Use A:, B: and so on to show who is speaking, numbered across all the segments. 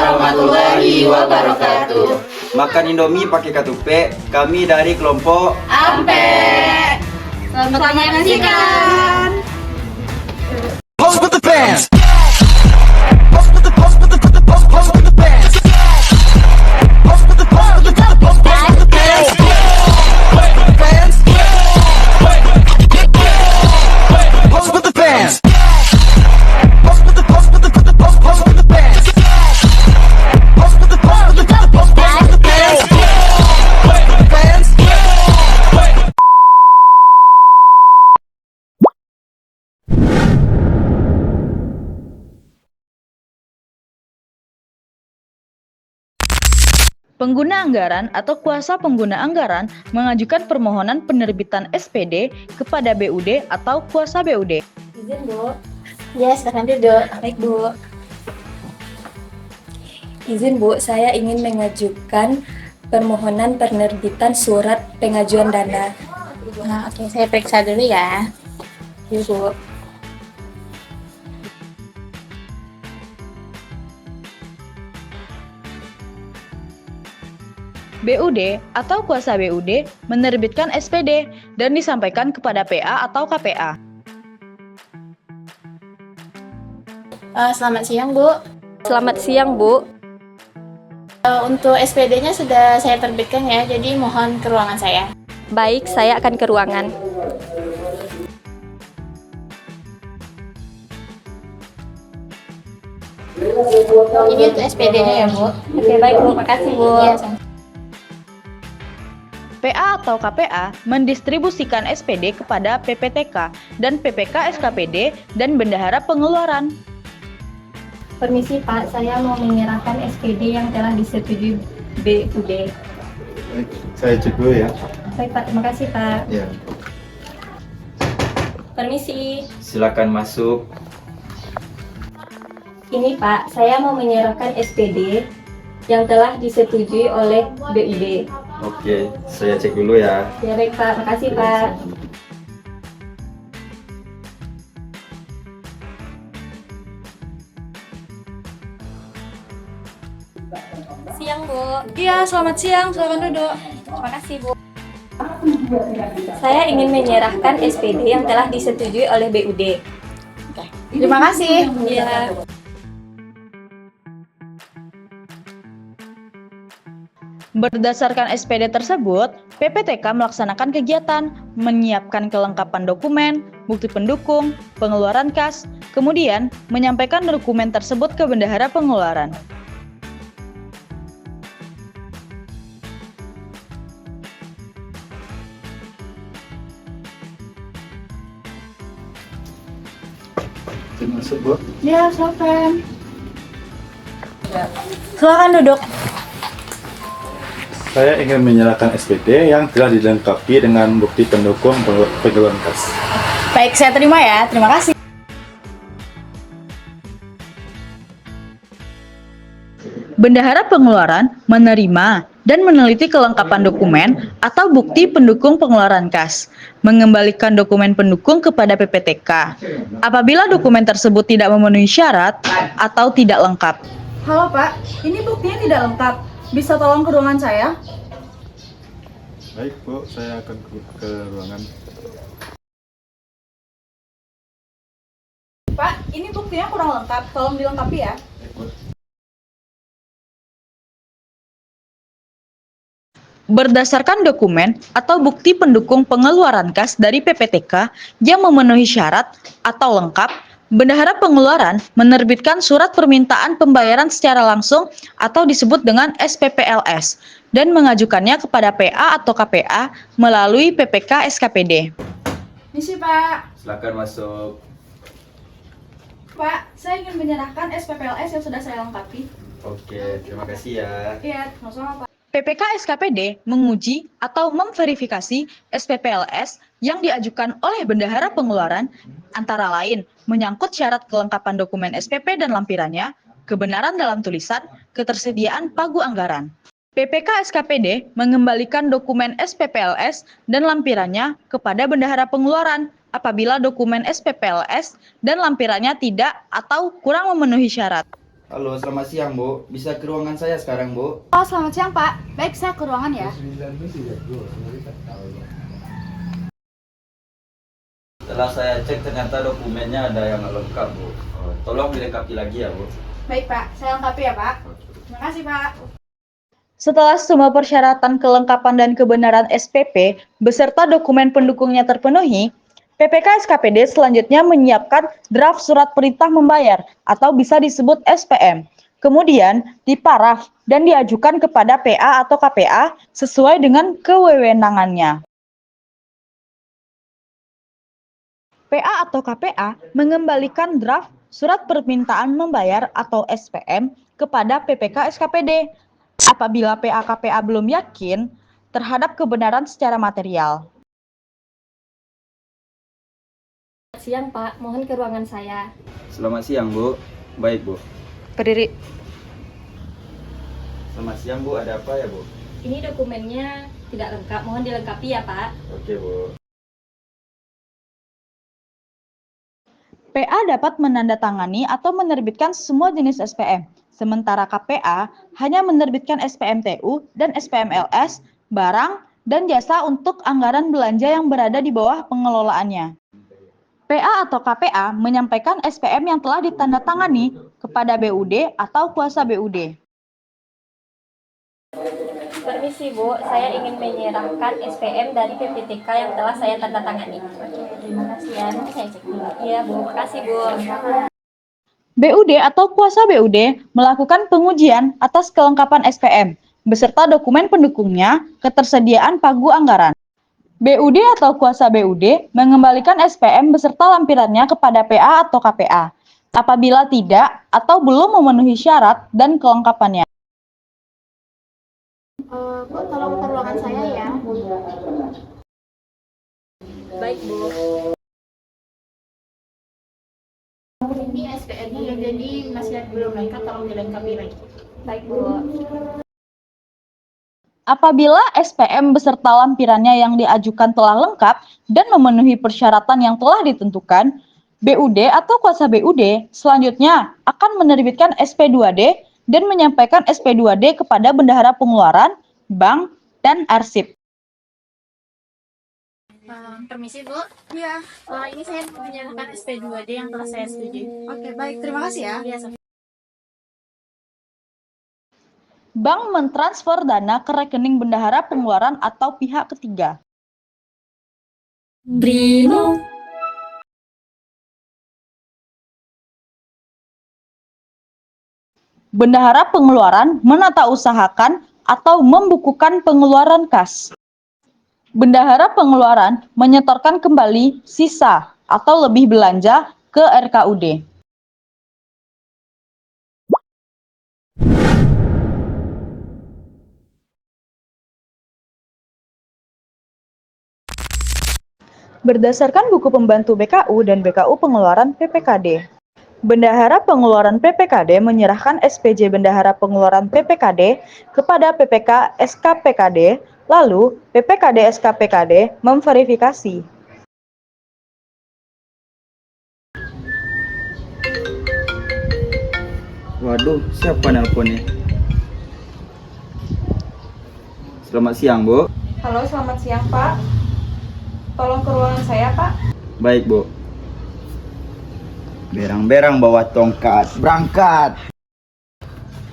A: warahmatullahi wabarakatuh.
B: Makan Indomie pakai katupe, kami dari kelompok
A: Ampe. Selamat menyaksikan.
C: Pose with the fans.
D: Pengguna anggaran atau kuasa pengguna anggaran mengajukan permohonan penerbitan SPD kepada BUD atau kuasa BUD.
E: Izin, Bu. Ya, silakan duduk. Baik, Bu. Izin, Bu, saya ingin mengajukan permohonan penerbitan surat pengajuan dana.
A: Nah, oke, saya periksa dulu ya.
E: Ya, Bu.
D: BUD atau kuasa BUD menerbitkan SPD dan disampaikan kepada PA atau KPA.
A: Selamat siang, Bu.
E: Selamat siang, Bu.
A: Untuk SPD-nya sudah saya terbitkan ya, jadi mohon ke ruangan saya.
E: Baik, saya akan ke ruangan.
A: Ini untuk SPD-nya ya, Bu.
E: Oke, baik, Bu. Makasih, Bu.
A: Iya, sama.
D: PA atau KPA mendistribusikan SPD kepada PPTK dan PPK SKPD dan Bendahara Pengeluaran.
E: Permisi, Pak. Saya mau menyerahkan SPD yang telah disetujui BUD.
F: Baik, saya cek dulu ya.
E: Baik, Pak. Terima kasih, Pak.
F: Ya.
E: Permisi.
B: silakan masuk.
E: Ini, Pak. Saya mau menyerahkan SPD yang telah disetujui oleh BUD.
B: Oke, saya cek dulu ya.
E: Ya, baik, Pak. Makasih, Pak. Siang, Bu.
A: Iya, selamat siang. Silakan duduk.
E: Terima kasih, Bu. Saya ingin menyerahkan SPD yang telah disetujui oleh BUD.
A: Terima kasih.
E: Iya.
D: Berdasarkan SPD tersebut, PPTK melaksanakan kegiatan menyiapkan kelengkapan dokumen, bukti pendukung, pengeluaran kas, kemudian menyampaikan dokumen tersebut ke Bendahara Pengeluaran.
F: Masuk, Bu.
A: Iya, silakan. Silakan duduk.
F: Saya ingin menyerahkan SPD yang telah dilengkapi dengan bukti pendukung pengeluaran kas.
A: Baik, saya terima ya. Terima kasih.
D: Bendahara Pengeluaran menerima dan meneliti kelengkapan dokumen atau bukti pendukung pengeluaran kas, mengembalikan dokumen pendukung kepada PPTK. Apabila dokumen tersebut tidak memenuhi syarat atau tidak lengkap.
G: Halo Pak, ini buktinya tidak lengkap. Bisa tolong ke ruangan saya?
F: Baik, Bu, saya akan ke ruangan.
G: Pak, ini buktinya kurang lengkap. Tolong dilengkapi ya.
F: Baik, Bu.
D: Berdasarkan dokumen atau bukti pendukung pengeluaran kas dari PPTK yang memenuhi syarat atau lengkap, Bendahara Pengeluaran menerbitkan surat permintaan pembayaran secara langsung atau disebut dengan SPPLS dan mengajukannya kepada PA atau KPA melalui PPK SKPD.
G: Misi Pak.
B: Silakan masuk.
G: Pak, saya ingin menyerahkan SPPLS yang sudah saya lengkapi.
B: Oke, terima kasih ya.
G: Iya, sama-sama Pak.
D: PPK SKPD menguji atau memverifikasi SPPLS yang diajukan oleh Bendahara Pengeluaran, antara lain menyangkut syarat kelengkapan dokumen SPP dan lampirannya, kebenaran dalam tulisan, ketersediaan pagu anggaran. PPK SKPD mengembalikan dokumen SPPLS dan lampirannya kepada Bendahara Pengeluaran apabila dokumen SPPLS dan lampirannya tidak atau kurang memenuhi syarat.
B: Halo, selamat siang Bu. Bisa ke ruangan saya sekarang Bu?
G: Oh, selamat siang Pak. Baik, saya ke ruangan ya.
B: Setelah saya cek ternyata dokumennya ada yang lengkap Bu. Tolong dilengkapi lagi ya Bu.
G: Baik Pak, saya lengkapi ya Pak. Terima kasih Pak.
D: Setelah semua persyaratan kelengkapan dan kebenaran SPP beserta dokumen pendukungnya terpenuhi, PPK SKPD selanjutnya menyiapkan draft surat perintah membayar atau bisa disebut SPM. Kemudian diparaf dan diajukan kepada PA atau KPA sesuai dengan kewewenangannya. PA atau KPA mengembalikan draft surat permintaan membayar atau SPM kepada PPK SKPD apabila PA KPA belum yakin terhadap kebenaran secara material.
E: Siang Pak, mohon ke ruangan saya.
B: Selamat siang Bu. Baik Bu.
D: Berdiri.
B: Selamat siang Bu, ada apa ya Bu?
E: Ini dokumennya tidak lengkap, mohon dilengkapi ya Pak.
B: Oke Bu.
D: PA dapat menandatangani atau menerbitkan semua jenis SPM, sementara KPA hanya menerbitkan SPM TU dan SPM LS, barang, dan jasa untuk anggaran belanja yang berada di bawah pengelolaannya. PA atau KPA menyampaikan SPM yang telah ditandatangani kepada BUD atau kuasa BUD.
E: Permisi Bu, saya ingin menyerahkan SPM dari PPTK yang telah saya tanda tangani.
A: Terima kasih ya. Nanti saya cek dulu.
E: Iya Bu, makasih Bu.
D: BUD atau kuasa BUD melakukan pengujian atas kelengkapan SPM beserta dokumen pendukungnya, ketersediaan pagu anggaran. BUD atau kuasa BUD mengembalikan SPM beserta lampirannya kepada PA atau KPA apabila tidak atau belum memenuhi syarat dan kelengkapannya.
A: Bu, tolong ke ruangan saya ya.
E: Baik Bu.
A: Ini SPM-nya ya, jadi masih belum lengkap, tolong dilengkapi lagi.
E: Baik Bu.
D: Apabila SPM beserta lampirannya yang diajukan telah lengkap dan memenuhi persyaratan yang telah ditentukan, BUD atau kuasa BUD selanjutnya akan menerbitkan SP2D dan menyampaikan SP2D kepada Bendahara Pengeluaran, bank, dan arsip.
A: Permisi Bu.
G: Iya.
A: Ini saya menyerahkan SP2D yang telah saya setujui.
G: Oke, baik. Terima kasih ya.
A: Iya, sama.
D: Bank mentransfer dana ke rekening Bendahara Pengeluaran atau pihak ketiga.
E: Brimo.
D: Bendahara Pengeluaran menata usahakan atau membukukan pengeluaran kas. Bendahara Pengeluaran menyetorkan kembali sisa atau lebih belanja ke RKUD. Berdasarkan buku pembantu BKU dan BKU Pengeluaran PPKD, Bendahara Pengeluaran PPKD menyerahkan SPJ Bendahara Pengeluaran PPKD kepada PPK SKPKD, lalu PPKD SKPKD memverifikasi.
B: Waduh, siapa nelponnya? Selamat siang Bu.
G: Halo, selamat siang Pak. Tolong ke ruangan saya Pak.
B: Baik Bu. Berang-berang bawa tongkat, berangkat.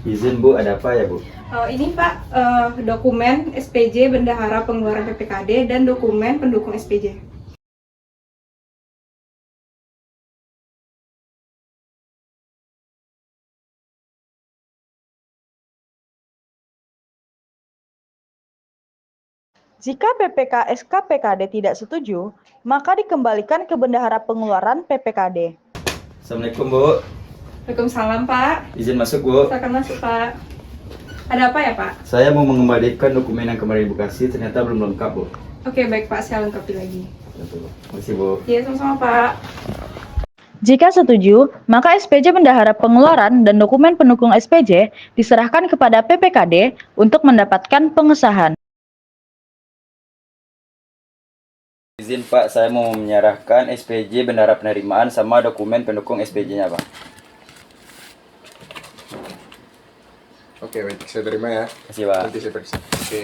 B: Izin Bu, ada apa ya Bu?
G: Ini Pak, dokumen SPJ Bendahara Pengeluaran PPKD dan dokumen pendukung SPJ.
D: Jika PPK SKPKD tidak setuju, maka dikembalikan ke Bendahara Pengeluaran PPKD.
B: Assalamualaikum Bu.
G: Waalaikumsalam Pak.
B: Izin masuk Bu.
G: Silakan masuk Pak. Ada apa ya Pak?
B: Saya mau mengembalikan dokumen yang kemarin Ibu kasih, ternyata belum lengkap Bu.
G: Oke, baik Pak, saya lengkapi lagi.
B: Terima kasih Bu.
G: Iya, sama-sama Pak.
D: Jika setuju, maka SPJ Bendahara Pengeluaran dan dokumen pendukung SPJ diserahkan kepada PPKD untuk mendapatkan pengesahan.
B: Izin Pak, saya mau menyerahkan SPJ Bendahara Penerimaan sama dokumen pendukung SPJ-nya Pak.
H: Oke, baik. Saya terima ya.
B: Kasih, Pak.
H: Nanti saya periksa. Oke.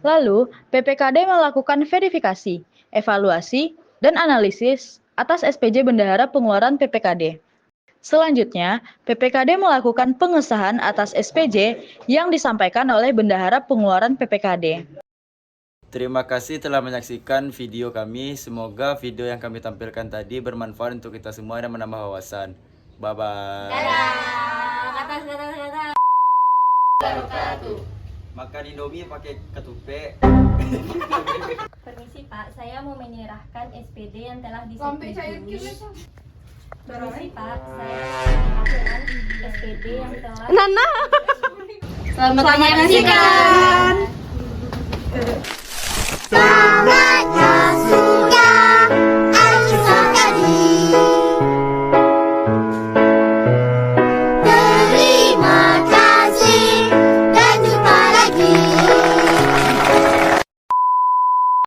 D: Lalu, PPKD melakukan verifikasi, evaluasi, dan analisis atas SPJ Bendahara Pengeluaran PPKD. Selanjutnya, PPKD melakukan pengesahan atas SPJ yang disampaikan oleh Bendahara Pengeluaran PPKD.
B: Terima kasih telah menyaksikan video kami. Semoga video yang kami tampilkan tadi bermanfaat untuk kita semua dan menambah wawasan. Bye-bye. Makan Indomie pakai ketupat.
E: Permisi Pak, saya mau menyerahkan SPD yang telah disetujui. Permisi Pak, saya menyerahkan SPD yang telah.
G: Selamat menyaksikan.